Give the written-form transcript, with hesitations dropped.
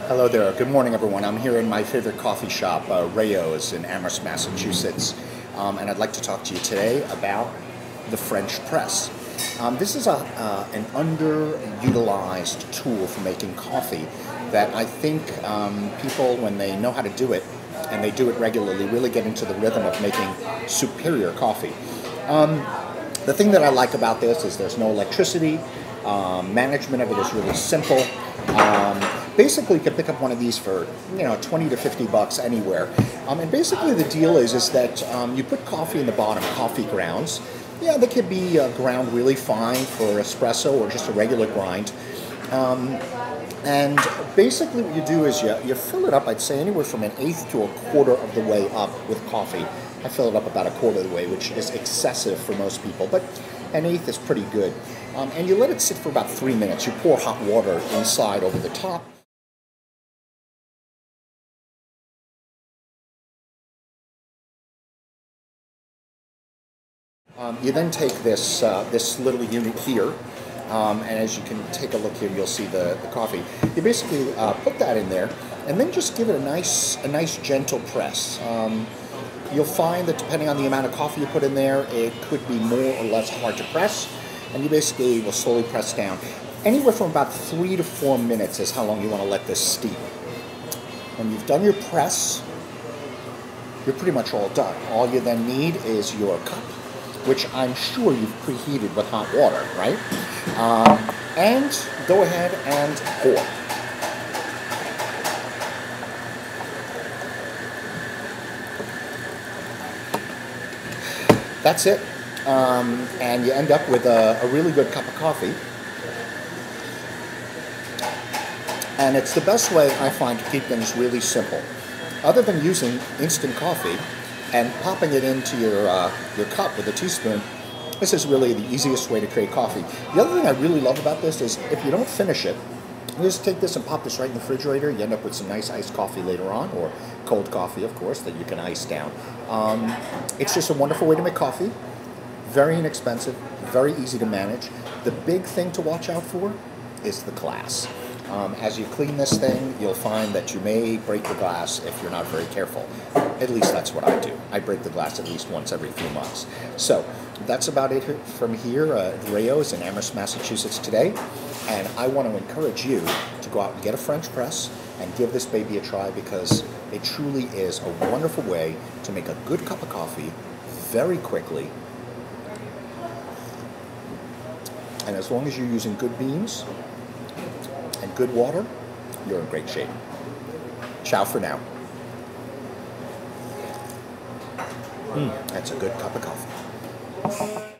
Hello there. Good morning, everyone. I'm here in my favorite coffee shop, Rayo's in Amherst, Massachusetts, and I'd like to talk to you today about the French press. This is an underutilized tool for making coffee that I think people, when they know how to do it and they do it regularly, really get into the rhythm of making superior coffee. The thing that I like about this is there's no electricity. Management of it is really simple. Basically, you can pick up one of these for 20 to 50 bucks anywhere. And basically, the deal is that you put coffee in the bottom, coffee grounds. Yeah, they could be ground really fine for espresso or just a regular grind. And basically, what you do is you fill it up. I'd say anywhere from an eighth to a quarter of the way up with coffee. I fill it up about a quarter of the way, which is excessive for most people, but an eighth is pretty good. And you let it sit for about 3 minutes. You pour hot water inside over the top. You then take this little unit here, and as you can take a look here, you'll see the coffee. You basically put that in there, and then just give it a nice gentle press. You'll find that depending on the amount of coffee you put in there, it could be more or less hard to press, and you basically will slowly press down. Anywhere from about 3 to 4 minutes is how long you want to let this steep. When you've done your press, you're pretty much all done. All you then need is your cup, which I'm sure you've preheated with hot water, right? And go ahead and pour. That's it. And you end up with a really good cup of coffee. And it's the best way, I find, to keep things really simple. Other than using instant coffee and popping it into your cup with a teaspoon, this is really the easiest way to create coffee. The other thing I really love about this is if you don't finish it, you just take this and pop this right in the refrigerator. You end up with some nice iced coffee later on, or cold coffee, of course, that you can ice down. It's just a wonderful way to make coffee. Very inexpensive, very easy to manage. The big thing to watch out for is the glass. As you clean this thing, you'll find that you may break the glass if you're not very careful. At least that's what I do. I break the glass at least once every few months. So that's about it from here at Rayo's in Amherst, Massachusetts today. And I want to encourage you to go out and get a French press and give this baby a try, because it truly is a wonderful way to make a good cup of coffee very quickly. And as long as you're using good beans and good water, you're in great shape. Ciao for now. That's a good cup of coffee.